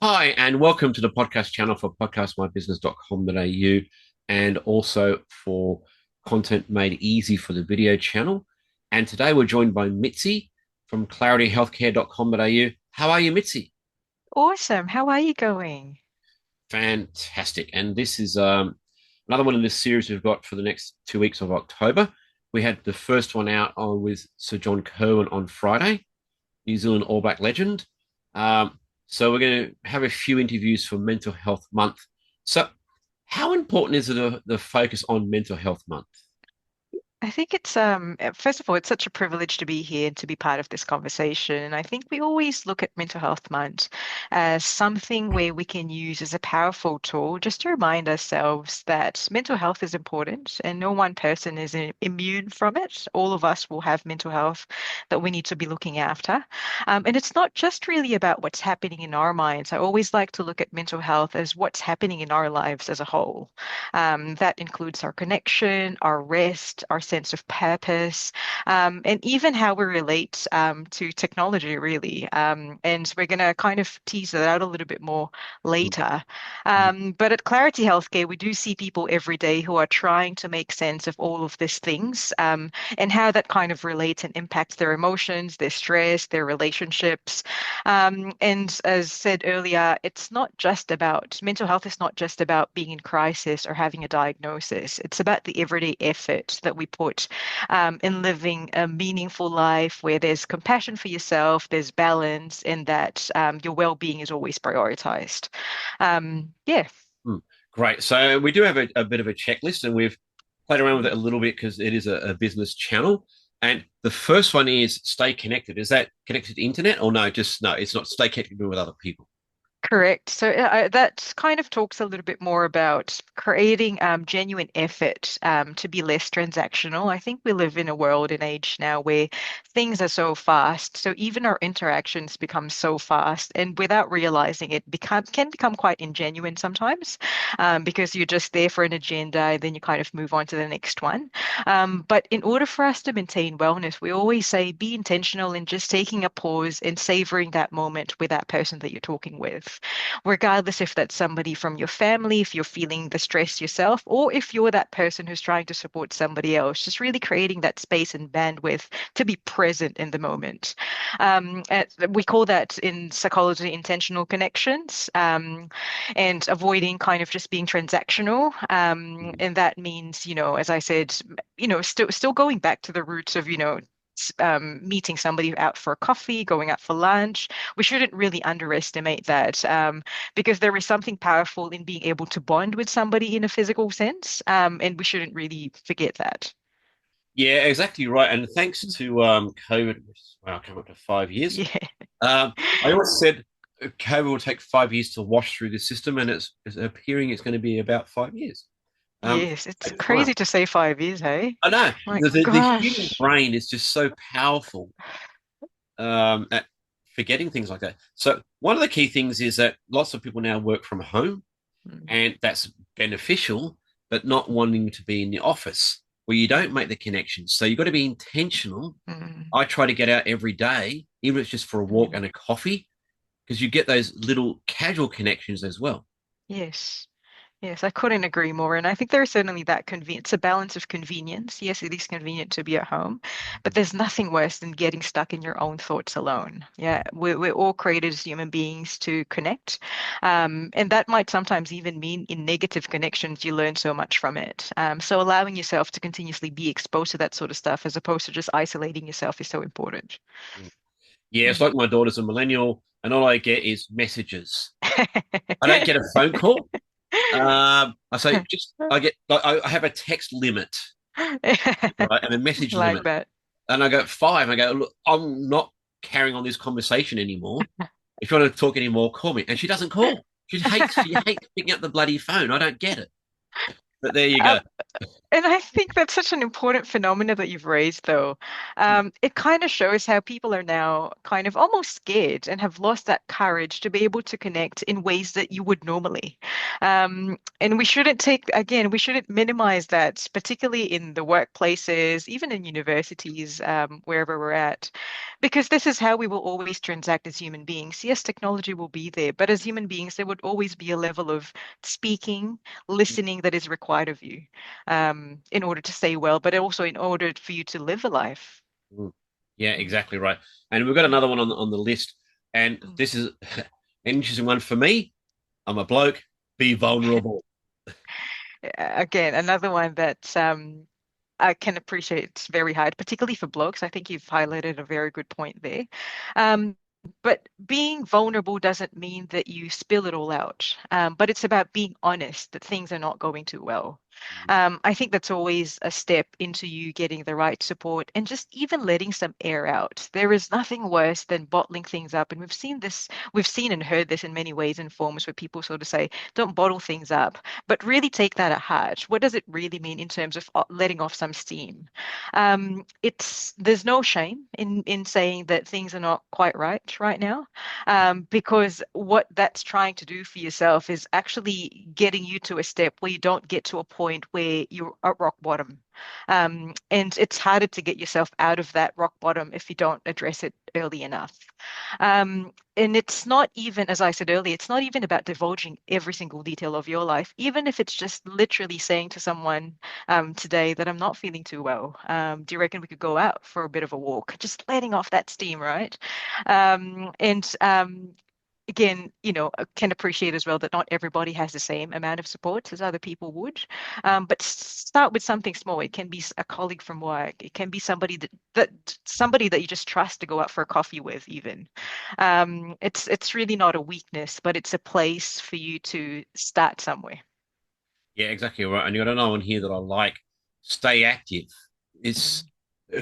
Hi, and welcome to the podcast channel for podcastmybusiness.com.au and also for content made easy for the video channel. And today we're joined by Mitzi from clarityhealthcare.com.au. How are you, Mitzi? Awesome. How are you going? Fantastic. And this is another one in this series we've got for the next 2 weeks of October. We had the first one out with Sir John Kerwin on Friday, New Zealand All Black legend. So we're going to have a few interviews for Mental Health Month. So, how important is the focus on Mental Health Month? I think it's first of all, it's such a privilege to be here and to be part of this conversation. And I think we always look at Mental Health Month as something where we can use as a powerful tool just to remind ourselves that mental health is important and no one person is immune from it. All of us will have mental health that we need to be looking after. And it's not just really about what's happening in our minds. I always like to look at mental health as what's happening in our lives as a whole. That includes our connection, our rest, our sense of purpose, and even how we relate to technology, really. And we're going to kind of tease that out a little bit more later. But at Clarity Healthcare, we do see people every day who are trying to make sense of all of these things and how that kind of relates and impacts their emotions, their stress, their relationships. And as said earlier, it's not just about mental health is not just about being in crisis or having a diagnosis. It's about the everyday effort that we put in living a meaningful life where there's compassion for yourself, there's balance, and that your well-being is always prioritized. Yeah. Mm, Great. So we do have a bit of a checklist, and we've played around with it a little bit because it is a business channel. And the first one is stay connected. Is that connected to the internet or no? Just no, it's not. Stay connected with other people. Correct. So that kind of talks a little bit more about creating genuine effort to be less transactional. I think we live in a world and age now where things are so fast. So even our interactions become so fast, and without realizing it, become can become quite ingenuine sometimes, because you're just there for an agenda, and then you kind of move on to the next one. But in order for us to maintain wellness, we always say be intentional in just taking a pause and savoring that moment with that person that you're talking with regardless if that's somebody from your family, if you're feeling the stress yourself, or if you're that person who's trying to support somebody else, just really creating that space and bandwidth to be present in the moment. We call that in psychology intentional connections, and avoiding kind of just being transactional. And that means, as I said, still going back to the roots of, meeting somebody out for coffee, going out for lunch. We shouldn't really underestimate that because there is something powerful in being able to bond with somebody in a physical sense, and we shouldn't really forget that. Yeah, exactly right. And thanks to COVID, which is wow, come up to 5 years. Yeah. Um, I always said COVID will take 5 years to wash through the system, and it's appearing it's going to be about 5 years. Yes, it's Takes time. crazy to say 5 years, hey? I know My the human gosh. brain is just so powerful at forgetting things like that. So one of the key things is that lots of people now work from home, Mm, and that's beneficial, but not wanting to be in the office where you don't make the connections. So you've got to be intentional. mm, I try to get out every day, even if it's just for a walk mm. and a coffee, because you get those little casual connections as well. Yes. Yes, I couldn't agree more. And I think there is certainly that convenience, a balance of convenience. Yes, it is convenient to be at home, but there's nothing worse than getting stuck in your own thoughts alone. Yeah, we're all created as human beings to connect. And that might sometimes even mean in negative connections, you learn so much from it. So allowing yourself to continuously be exposed to that sort of stuff as opposed to just isolating yourself is so important. Yeah, it's Mm. like my daughter's a millennial, and all I get is messages. I don't get a phone call. I say just I get like I have a text limit, right, and a message Like limit, that. and I go five. I go, look, I'm not carrying on this conversation anymore. If you want to talk anymore, call me. And she doesn't call. She hates picking up the bloody phone. I don't get it. But there you Um, go. And I think that's such an important phenomena that you've raised, though. It kind of shows how people are now kind of almost scared and have lost that courage to be able to connect in ways that you would normally. And we shouldn't again, we shouldn't minimize that, particularly in the workplaces, even in universities, wherever we're at, because this is how we will always transact as human beings. Yes, technology will be there, but as human beings, there would always be a level of speaking, listening that is required of you in order to stay well, but also in order for you to live a life. Mm. Yeah, Mm, exactly right. And we've got mm, another one on the list, and mm. this is an interesting one for me. I'm a bloke. Be vulnerable. Again, another one that I can appreciate. It's very hard, particularly for blokes. I think you've highlighted a very good point there. Um, but being vulnerable doesn't mean that you spill it all out. But it's about being honest that things are not going too well. I think that's always a step into you getting the right support and just even letting some air out. There is nothing worse than bottling things up. And we've seen and heard this in many ways and forms where people sort of say, don't bottle things up, but really take that at heart. What does it really mean in terms of letting off some steam? There's no shame in saying that things are not quite right now, because what that's trying to do for yourself is actually getting you to a step where you don't get to a point where you're at rock bottom. And it's harder to get yourself out of that rock bottom if you don't address it early enough. And it's not even, as I said earlier, it's not even about divulging every single detail of your life, even if it's just literally saying to someone today that I'm not feeling too well. Do you reckon we could go out for a bit of a walk? Just letting off that steam, right? And again, can appreciate as well that not everybody has the same amount of support as other people would. But start with something small. It can be a colleague from work. It can be somebody that you just trust to go out for a coffee with, even. It's really not a weakness, but it's a place for you to start somewhere. Yeah, exactly right. And you got another one here that I like. Stay active. It's Mm.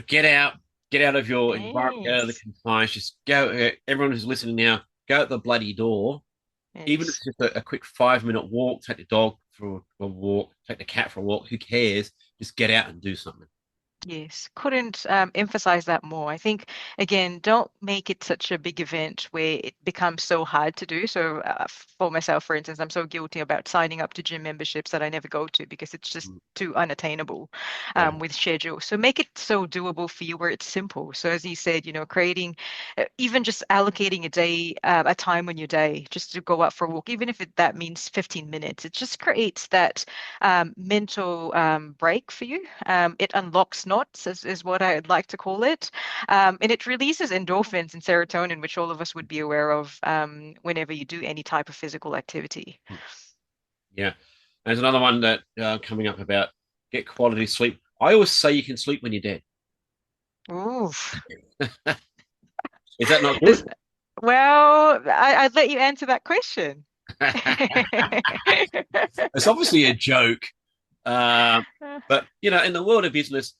get out, get out of your environment, get out of the Yes. confinement. Just go. Everyone who's listening now, go out the bloody door. Even if Yes. it's just a quick 5 minute walk, take the dog for a walk, take the cat for a walk. Who cares? Just get out and do something. Yes, couldn't emphasize that more. I think, again, don't make it such a big event where it becomes so hard to do. So, for myself, for instance, I'm so guilty about signing up to gym memberships that I never go to because it's just Mm, too unattainable yeah, with schedule. So, make it so doable for you where it's simple. So, as you said, creating, even just allocating a time on your day just to go out for a walk, even if that means 15 minutes, it just creates that mental break for you. It unlocks knots, is what I'd like to call it. And it releases endorphins and serotonin, which all of us would be aware of whenever you do any type of physical activity. mm, yeah. There's another one that coming up about get quality sleep. I always say you can sleep when you're dead. Ooh. Is that not This, good? well, I'd let you answer that question. It's obviously a joke. Um, but in the world of business,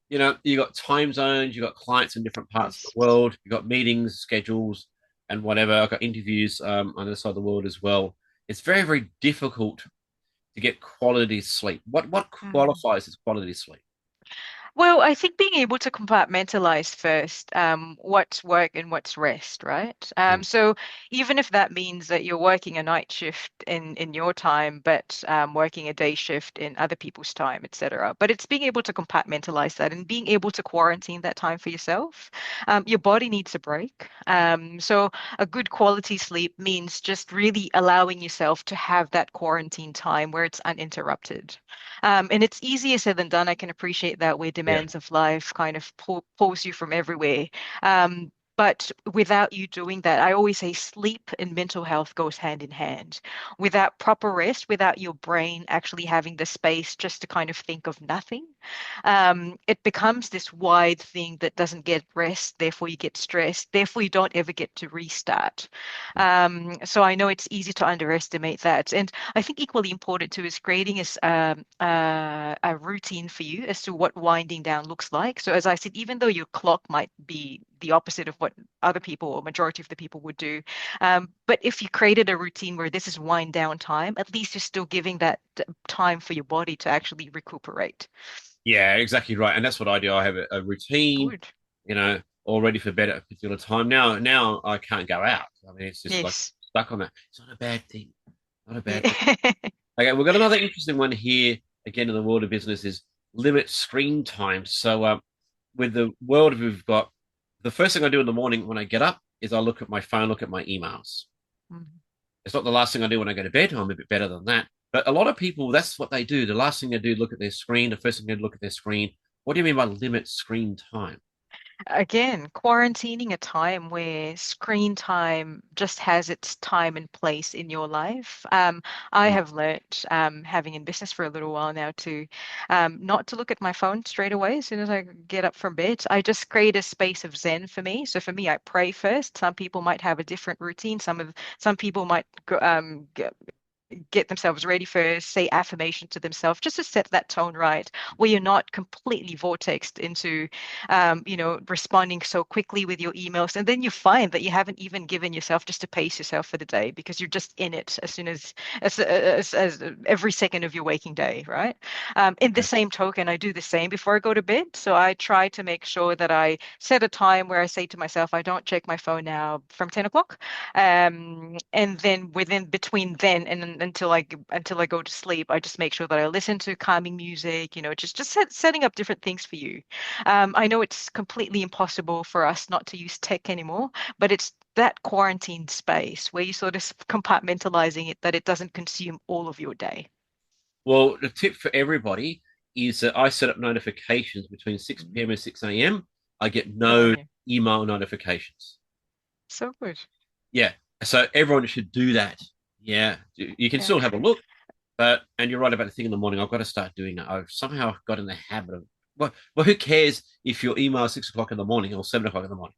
you got time zones, you got clients in different parts of the Yes. world, you got meetings, schedules, and whatever. I've got interviews on the other side of the world as well. It's very, very difficult to get quality sleep. What Mm. qualifies as quality sleep? Well, I think being able to compartmentalize first, what's work and what's rest, right? Mm, So even if that means that you're working a night shift in your time, but working a day shift in other people's time, etc. But it's being able to compartmentalize that and being able to quarantine that time for yourself. Your body needs a break. So a good quality sleep means just really allowing yourself to have that quarantine time where it's uninterrupted. And it's easier said than done. I can appreciate that where yeah. demands of life kind of pulls you from everywhere. But without you doing that, I always say sleep and mental health goes hand in hand. Without proper rest, without your brain actually having the space just to kind of think of nothing, it becomes this wide thing that doesn't get rest. Therefore, you get stressed. Therefore, you don't ever get to restart. So I know it's easy to underestimate that. And I think equally important too is creating a routine for you as to what winding down looks like. So as I said, even though your clock might be the opposite of what other people or majority of the people would do. But if you created a routine where this is wind down time, at least you're still giving that time for your body to actually recuperate. Yeah, exactly right. And that's what I do. I have a routine, Good. you know, all ready for bed at a particular time. Now I can't go out. I mean, it's just like Yes. stuck on that. It's not a bad thing. Not a bad thing. Yeah. Okay, we've got another interesting one here. Again, in the world of business, is limit screen time. So, with the world we've got, the first thing I do in the morning when I get up is I look at my phone, look at my emails. Mm. It's not the last thing I do when I go to bed. I'm a bit better than that. But a lot of people, that's what they do. The last thing they do, look at their screen. The first thing they do, look at their screen. What do you mean by limit screen time? Again, quarantining a time where screen time just has its time and place in your life. I Mm. have learnt, having in business for a little while now, to not to look at my phone straight away as soon as I get up from bed. I just create a space of Zen for me. So for me, I pray first. Some people might have a different routine. Some people might get themselves ready for, say, affirmation to themselves, just to set that tone right, where you're not completely vortexed into, responding so quickly with your emails. And then you find that you haven't even given yourself just to pace yourself for the day because you're just in it as soon as every second of your waking day, right? In the Yeah. same token, I do the same before I go to bed. So I try to make sure that I set a time where I say to myself, I don't check my phone now from 10 o'clock. And then within between then and until I go to sleep, I just make sure that I listen to calming music, just setting up different things for you. I know it's completely impossible for us not to use tech anymore, but it's that quarantine space where you sort of compartmentalizing it that it doesn't consume all of your day. Well, the tip for everybody is that I set up notifications between 6 Mm. p.m. and 6 a.m. I get Good no on you. email notifications. So good. Yeah. So everyone should do that. Yeah. You can Yeah. still have a look, and you're right about the thing in the morning. I've got to start doing that. I've somehow got in the habit of, well, who cares if your email is 6 o'clock in the morning or 7 o'clock in the morning?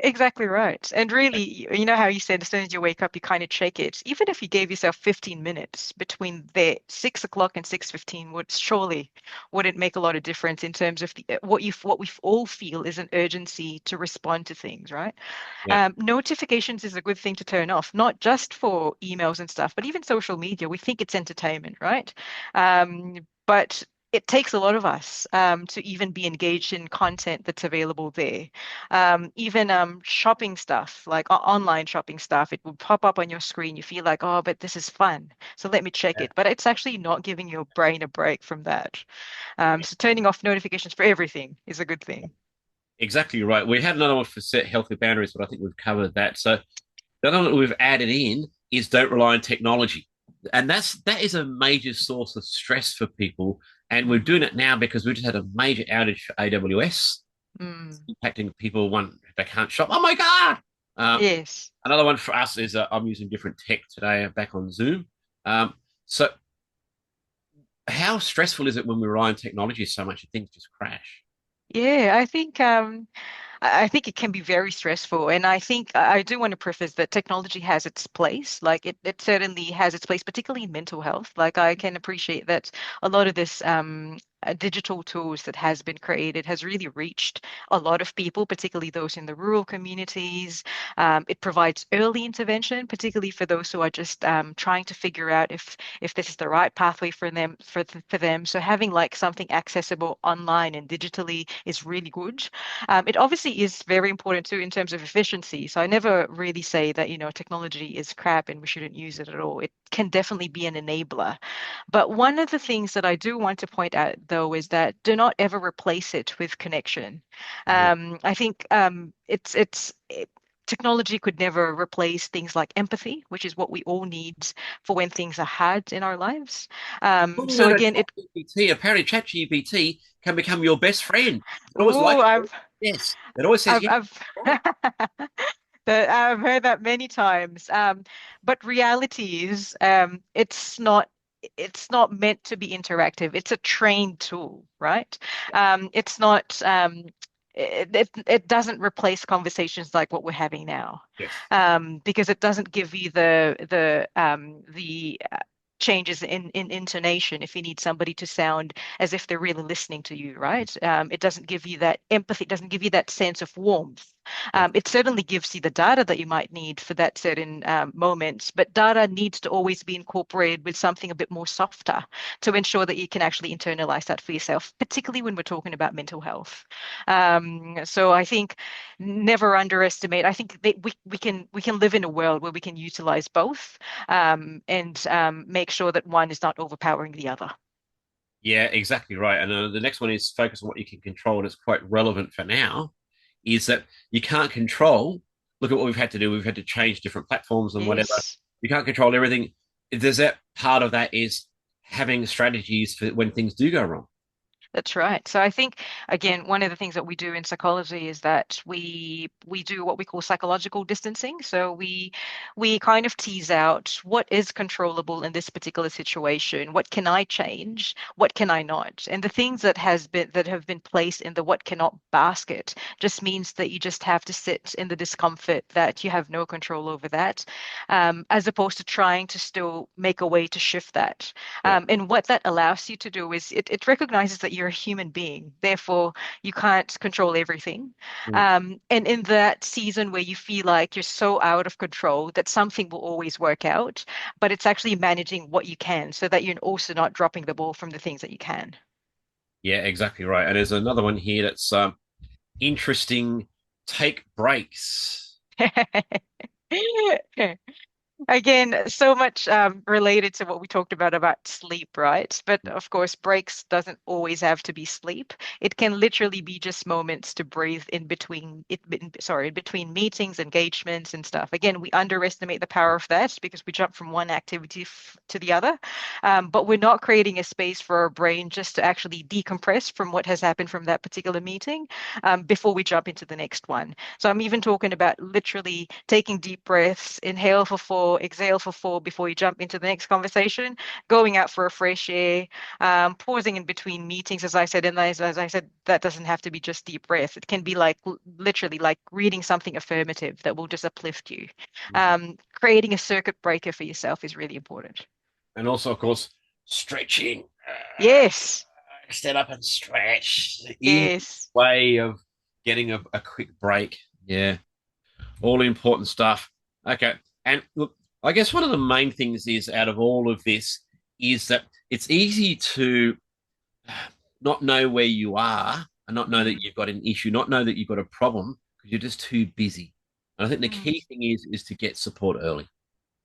Exactly right. And really, you know how you said as soon as you wake up, you kind of check it. Even if you gave yourself 15 minutes between the 6 o'clock and 6:15 would surely wouldn't make a lot of difference in terms of what we all feel is an urgency to respond to things, right? Yeah. Notifications is a good thing to turn off, not just for emails and stuff, but even social media. We think it's entertainment, right? But it takes a lot of us to even be engaged in content that's available there. Even shopping stuff, like online shopping stuff, it will pop up on your screen. You feel like, oh, but this is fun. So let me check it. But it's actually not giving your brain a break from that. So turning off notifications for everything is a good thing. Exactly right. We had another one for set healthy boundaries, but I think we've covered that. So the other one that we've added in is don't rely on technology. And that is a major source of stress for people. And we're Mm. doing it now because we just had a major outage for AWS, Mm. impacting people one they can't shop. Oh my God. Um, Yes. Another one for us is I'm using different tech today back on Zoom. So how stressful is it when we rely on technology so much and things just crash? Yeah, I think it can be very stressful. And I think I do want to preface that technology has its place. Like it certainly has its place, particularly in mental health. Like I can appreciate that a lot of this digital tools that has been created has really reached a lot of people, particularly those in the rural communities. It provides early intervention, particularly for those who are just trying to figure out if this is the right pathway for them. So having like something accessible online and digitally is really good. It obviously is very important too in terms of efficiency. So I never really say that, technology is crap and we shouldn't use it at all. It can definitely be an enabler. But one of the things that I do want to point out, though, is that do not ever replace it with connection. Yeah. I think technology could never replace things like empathy, which is what we all need for when things are hard in our lives. Talking So about again, it. ChatGPT, apparently ChatGPT can become your best friend. It always Oh, likes yes. It always says yes. I've I've heard that many times. But reality is, it's not meant to be interactive. It's a trained tool, right? It's not it doesn't replace conversations like what we're having now. Yes. Because it doesn't give you the changes in intonation if you need somebody to sound as if they're really listening to you, right? It doesn't give you that empathy, it doesn't give you that sense of warmth Yeah. It certainly gives you the data that you might need for that certain moment, but data needs to always be incorporated with something a bit more softer to ensure that you can actually internalize that for yourself, particularly when we're talking about mental health. So I think never underestimate. I think that we can live in a world where we can utilize both and make sure that one is not overpowering the other. Yeah, exactly right. And the next one is focus on what you can control, and it's quite relevant for now. Is that you can't control? Look at what we've had to do. We've had to change different platforms and whatever. Yes. You can't control everything. There's that part of that is having strategies for when things do go wrong. That's right. So I think again, one of the things that we do in psychology is that we do what we call psychological distancing. So we kind of tease out what is controllable in this particular situation. What can I change? What can I not? And the things that have been placed in the what cannot basket just means that you just have to sit in the discomfort that you have no control over that, as opposed to trying to still make a way to shift that. Yeah. And what that allows you to do is it recognizes that you're a human being. Therefore, you can't control everything. Mm. And in that season where you feel like you're so out of control that something will always work out, but it's actually managing what you can so that you're also not dropping the ball from the things that you can. Yeah, exactly right. And there's another one here that's interesting. Take breaks. Again, so much related to what we talked about sleep, right? But of course, breaks doesn't always have to be sleep. It can literally be just moments to breathe in between in between meetings, engagements, and stuff. Again, we underestimate the power of that because we jump from one activity to the other, but we're not creating a space for our brain just to actually decompress from what has happened from that particular meeting before we jump into the next one. So I'm even talking about literally taking deep breaths, inhale for four, exhale for four before you jump into the next conversation, going out for a fresh air, pausing in between meetings, as I said. And as I said, that doesn't have to be just deep breath. It can be like literally like reading something affirmative that will just uplift you. Mhm. Creating a circuit breaker for yourself is really important. And also, of course, stretching. Yes, Stand up and stretch. Easy yes. way of getting a quick break. Yeah, all important stuff. Okay. And look, I guess one of the main things is out of all of this is that it's easy to not know where you are and not know that Mm, you've got an issue, not know that you've got a problem because you're just too busy. And I think the mm. key thing is to get support early.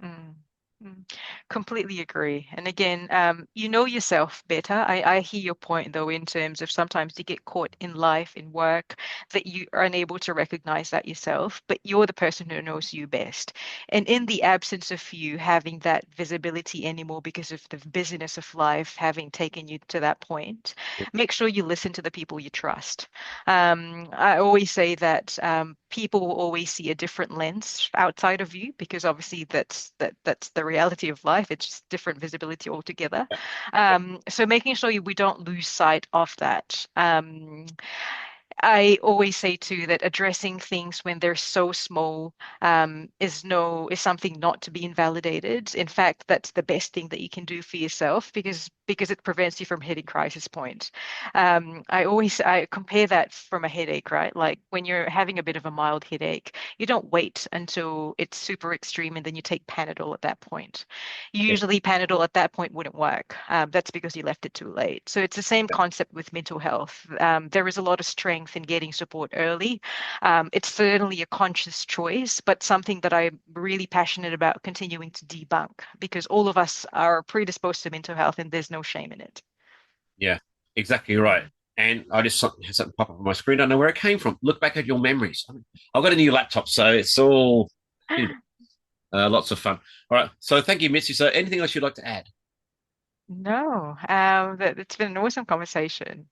Mm, mm. Completely agree. And again, you know yourself better. I hear your point though, in terms of sometimes you get caught in life, in work, that you are unable to recognize that yourself, but you're the person who knows you best. And in the absence of you having that visibility anymore because of the busyness of life having taken you to that point, make sure you listen to the people you trust. I always say that people will always see a different lens outside of you because obviously that's the reality of life. It's just different visibility altogether. Yeah. So making sure we don't lose sight of that. I always say too that addressing things when they're so small is something not to be invalidated. In fact, that's the best thing that you can do for yourself because it prevents you from hitting crisis point. I compare that from a headache, right? Like when you're having a bit of a mild headache, you don't wait until it's super extreme and then you take Panadol at that point. Yeah. Usually, Panadol at that point wouldn't work. That's because you left it too late. So it's the same concept with mental health. There is a lot of strength in getting support early. It's certainly a conscious choice, but something that I'm really passionate about continuing to debunk because all of us are predisposed to mental health and there's no shame in it. Yeah, exactly right. Mm. And I just had something pop up on my screen. Don't know where it came from. Look back at your memories. I mean, I've got a new laptop, so it's all you know, lots of fun. All right. So thank you, Mitzi. So anything else you'd like to add? No, it's been an awesome conversation.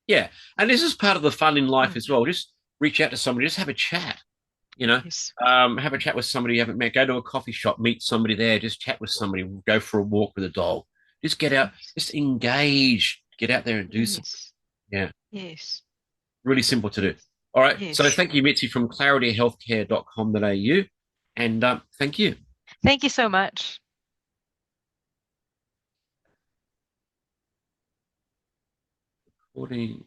Yeah. And this is part of the fun in life Mm. as well. Just reach out to somebody, just have a chat, you know, Yes. have a chat with somebody you haven't met, go to a coffee shop, meet somebody there, just chat with somebody, go for a walk with a dog. Just get out, Yes. just engage, get out there and do something. Yes. Yeah. Yes. Really simple to do. All right. So Yes. thank you, Mitzi, from clarityhealthcare.com.au. And thank you. Thank you so much. Recording.